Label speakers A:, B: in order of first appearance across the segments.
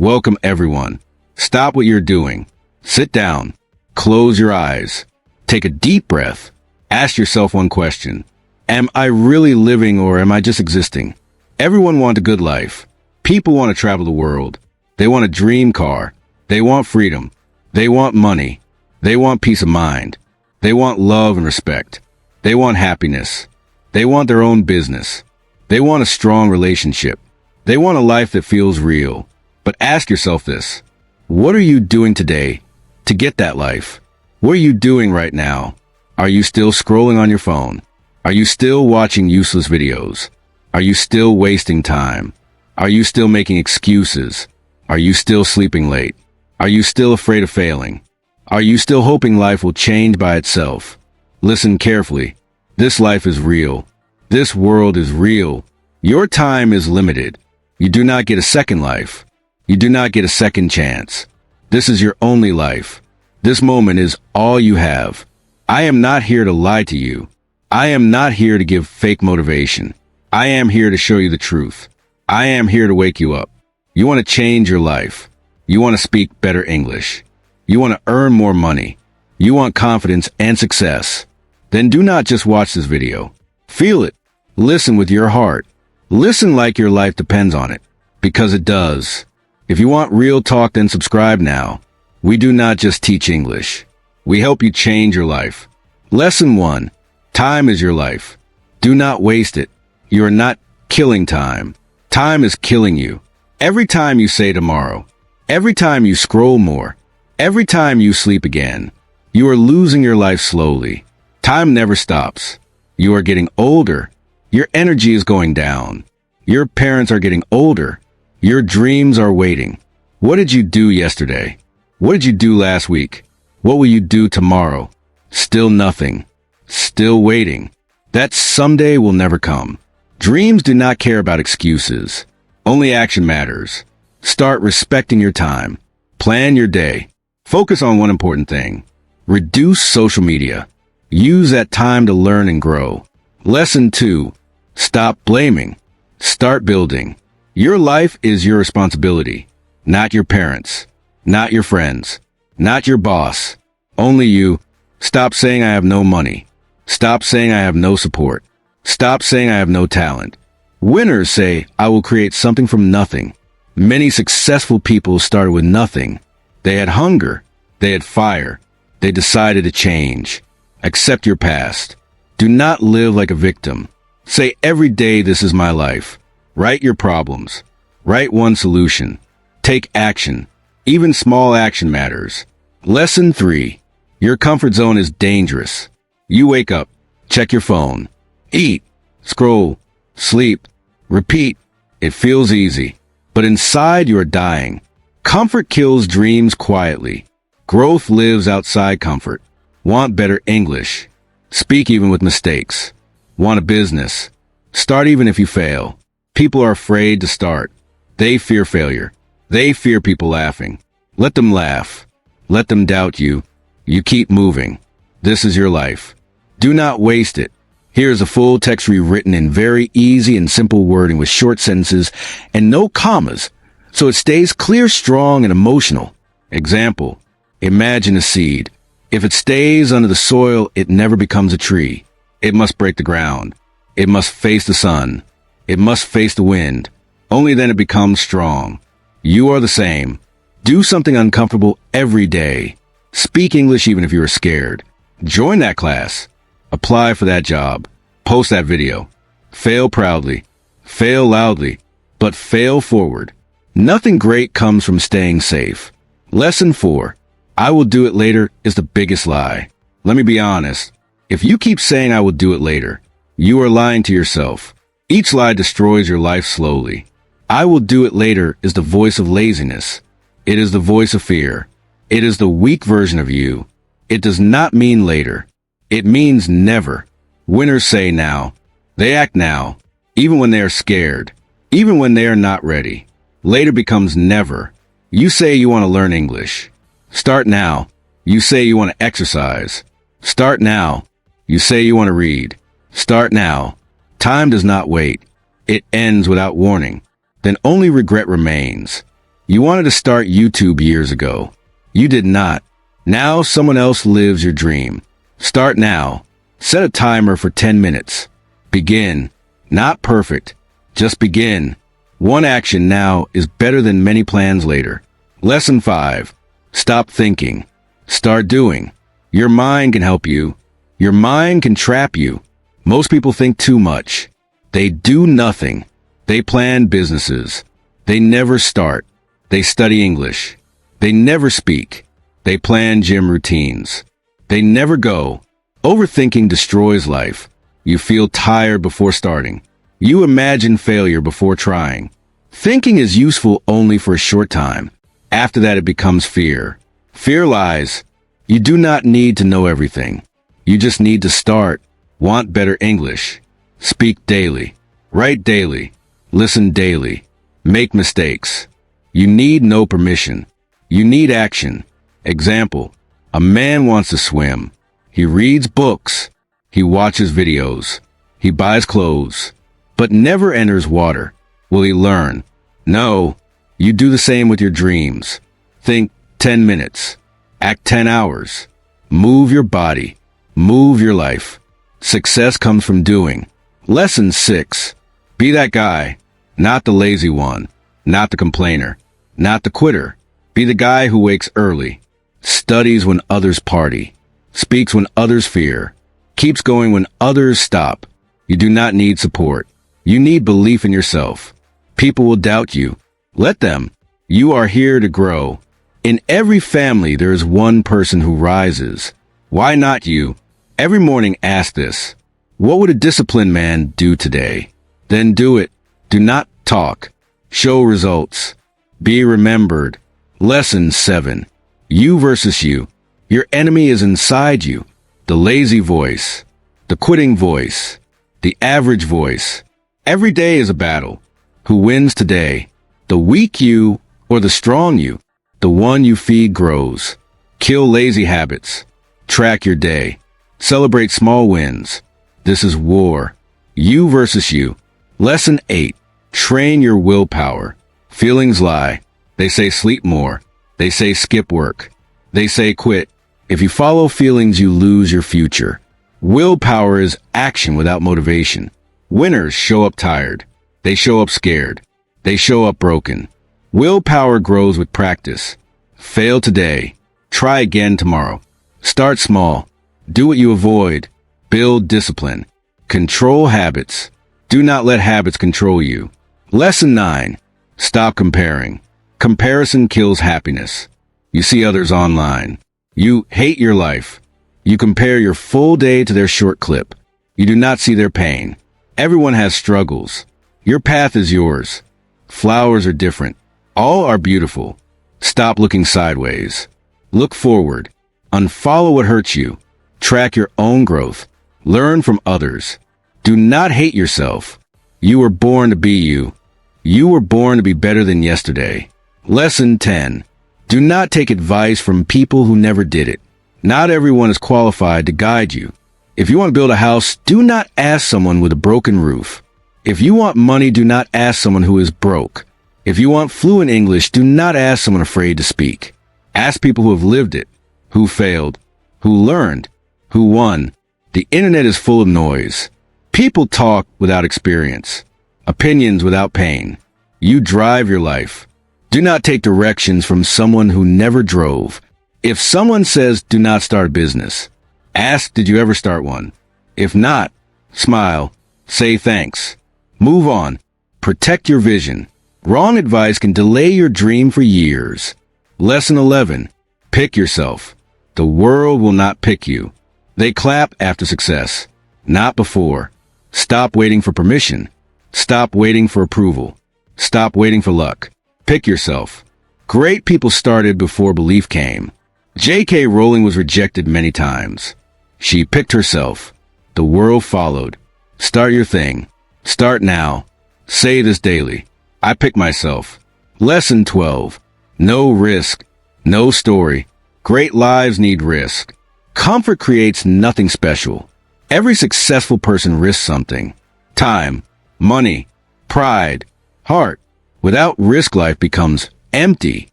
A: Welcome everyone. Stop what you're doing. Sit down. Close your eyes. Take a deep breath. Ask yourself one question. Am I really living or am I just existing? Everyone wants a good life. People want to travel the world. They want a dream car. They want freedom. They want money. They want peace of mind. They want love and respect. They want happiness. They want their own business. They want a strong relationship. They want a life that feels real. But ask yourself this. What are you doing today to get that life? What are you doing right now? Are you still scrolling on your phone? Are you still watching useless videos? Are you still wasting time? Are you still making excuses? Are you still sleeping late? Are you still afraid of failing? Are you still hoping life will change by itself? Listen carefully. This life is real. This world is real. Your time is limited. You do not get a second life. You do not get a second chance. This is your only life. This moment is all you have. I am not here to lie to you. I am not here to give fake motivation. I am here to show you the truth. I am here to wake you up. You want to change your life. You want to speak better English. You want to earn more money. You want confidence and success. Then do not just watch this video. Feel it. Listen with your heart. Listen like your life depends on it. Because it does. If you want real talk, then subscribe now. We do not just teach English. We help you change your life. Lesson 1. Time is your life. Do not waste it. You are not killing time. Time is killing you. Every time you say tomorrow, every time you scroll more, every time you sleep again, you are losing your life slowly. Time never stops. You are getting older. Your energy is going down. Your parents are getting older. Your dreams are waiting. What did you do yesterday? What did you do last week? What will you do tomorrow? Still nothing. Still waiting. That someday will never come. Dreams do not care about excuses. Only action matters. Start respecting your time. Plan your day. Focus on one important thing. Reduce social media. Use that time to learn and grow. Lesson 2. Stop blaming. Start building. Your life is your responsibility, not your parents, not your friends, not your boss. Only you. Stop saying I have no money. Stop saying I have no support. Stop saying I have no talent. Winners say, I will create something from nothing. Many successful people started with nothing. They had hunger. They had fire. They decided to change. Accept your past. Do not live like a victim. Say every day, this is my life. Write your problems. Write one solution. Take action. Even small action matters. Lesson 3. Your comfort zone is dangerous. You wake up, check your phone, eat, scroll, sleep, repeat. It feels easy, but inside you are dying. Comfort kills dreams quietly. Growth lives outside comfort. Want better English. Speak even with mistakes. Want a business. Start even if you fail. People are afraid to start. They fear failure. They fear people laughing. Let them laugh. Let them doubt you. You keep moving. This is your life. Do not waste it. Here is a full text rewritten in very easy and simple wording with short sentences and no commas, so it stays clear, strong, and emotional. Example. Imagine a seed. If it stays under the soil, it never becomes a tree. It must break the ground. It must face the sun. It must face the wind. Only then it becomes strong. You are the same. Do something uncomfortable every day. Speak English even if you are scared. Join that class. Apply for that job. Post that video. Fail proudly. Fail loudly. But fail forward. Nothing great comes from staying safe. Lesson 4. I will do it later is the biggest lie. Let me be honest. If you keep saying I will do it later, you are lying to yourself. Each lie destroys your life slowly. I will do it later is the voice of laziness. It is the voice of fear. It is the weak version of you. It does not mean later. It means never. Winners say now. They act now, even when they are scared, even when they are not ready. Later becomes never. You say you want to learn English. Start now. You say you want to exercise. Start now. You say you want to read. Start now. Time does not wait. It ends without warning. Then only regret remains. You wanted to start YouTube years ago. You did not. Now someone else lives your dream. Start now. Set a timer for 10 minutes. Begin. Not perfect. Just begin. One action now is better than many plans later. Lesson 5. Stop thinking. Start doing. Your mind can help you. Your mind can trap you. Most people think too much. They do nothing. They plan businesses. They never start. They study English. They never speak. They plan gym routines. They never go. Overthinking destroys life. You feel tired before starting. You imagine failure before trying. Thinking is useful only for a short time. After that, it becomes fear. Fear lies. You do not need to know everything. You just need to start. Want better English. Speak daily. Write daily. Listen daily. Make mistakes. You need no permission. You need action. Example. A man wants to swim. He reads books. He watches videos. He buys clothes. But never enters water. Will he learn? No. You do the same with your dreams. Think 10 minutes. Act 10 hours. Move your body. Move your life. Success comes from doing. Lesson 6. Be that guy. Not the lazy one. Not the complainer. Not the quitter. Be the guy who wakes early. Studies when others party. Speaks when others fear. Keeps going when others stop. You do not need support. You need belief in yourself. People will doubt you. Let them. You are here to grow. In every family, there is one person who rises. Why not you? Every morning ask this. What would a disciplined man do today? Then do it. Do not talk. Show results. Be remembered. Lesson 7. You versus you. Your enemy is inside you. The lazy voice. The quitting voice. The average voice. Every day is a battle. Who wins today? The weak you or the strong you? The one you feed grows. Kill lazy habits. Track your day. Celebrate small wins. This is war. You versus you. Lesson 8. Train your willpower. Feelings lie. They say sleep more. They say skip work. They say quit. If you follow feelings, you lose your future. Willpower is action without motivation. Winners show up tired. They show up scared. They show up broken. Willpower grows with practice. Fail today. Try again tomorrow. Start small. Do what you avoid. Build discipline. Control habits. Do not let habits control you. Lesson 9. Stop comparing. Comparison kills happiness. You see others online. You hate your life. You compare your full day to their short clip. You do not see their pain. Everyone has struggles. Your path is yours. Flowers are different. All are beautiful. Stop looking sideways. Look forward. Unfollow what hurts you. Track your own growth. Learn from others. Do not hate yourself. You were born to be you. You were born to be better than yesterday. Lesson 10. Do not take advice from people who never did it. Not everyone is qualified to guide you. If you want to build a house, do not ask someone with a broken roof. If you want money, do not ask someone who is broke. If you want fluent English, do not ask someone afraid to speak. Ask people who have lived it, who failed, who learned, who won. The internet is full of noise. People talk without experience. Opinions without pain. You drive your life. Do not take directions from someone who never drove. If someone says, do not start a business, ask, did you ever start one? If not, smile, say thanks. Move on. Protect your vision. Wrong advice can delay your dream for years. Lesson 11. Pick yourself. The world will not pick you. They clap after success, not before. Stop waiting for permission. Stop waiting for approval. Stop waiting for luck. Pick yourself. Great people started before belief came. J.K. Rowling was rejected many times. She picked herself. The world followed. Start your thing. Start now. Say this daily. I pick myself. Lesson 12. No risk. No story. Great lives need risk. Comfort creates nothing special. Every successful person risks something. Time, money, pride, heart. Without risk, life becomes Empty.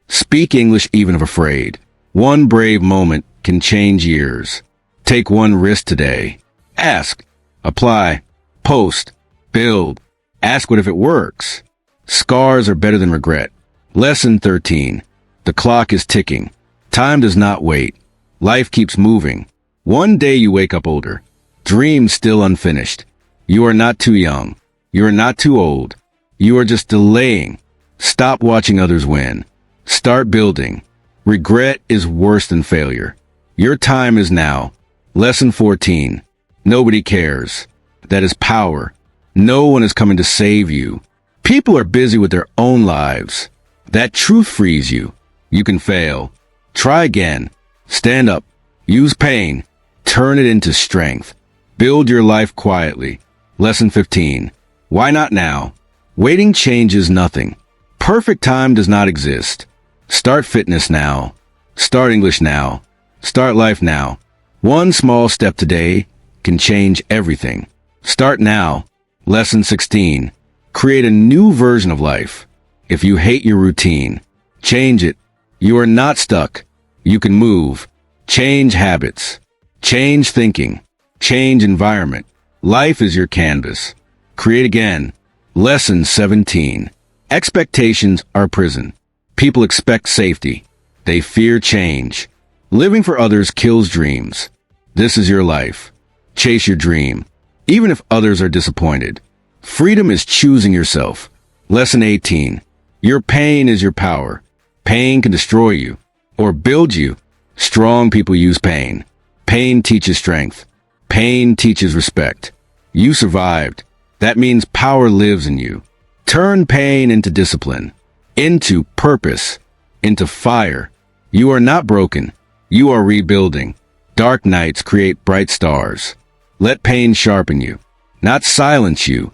A: Speak English even if afraid. One brave moment can change years. Take one risk today. Ask. Apply. Post. Build. Ask what if it works. Scars are better than regret. Lesson 13. The clock is ticking. Time does not wait. Life keeps moving. One day you wake up older. Dreams still unfinished. You are not too young. You are not too old. You are just delaying. Stop watching others win. Start building. Regret is worse than failure. Your time is now. Lesson 14. Nobody cares. That is power. No one is coming to save you. People are busy with their own lives. That truth frees you. You can fail. Try again. Stand up. Use pain. Turn it into strength. Build your life quietly. Lesson 15. Why not now? Waiting changes nothing. Perfect time does not exist. Start fitness now. Start English now. Start life now. One small step today can change everything. Start now. Lesson 16. Create a new version of life. If you hate your routine, change it. You are not stuck. You can move. Change habits. Change thinking. Change environment. Life is your canvas. Create again. Lesson 17. Expectations are prison. People expect safety. They fear change. Living for others kills dreams. This is your life. Chase your dream, even if others are disappointed. Freedom is choosing yourself. Lesson 18. Your pain is your power. Pain can destroy you or build you. Strong people use pain. Pain teaches strength. Pain teaches respect. You survived. That means power lives in you. Turn pain into discipline, into purpose, into fire. You are not broken. You are rebuilding. Dark nights create bright stars. Let pain sharpen you, not silence you.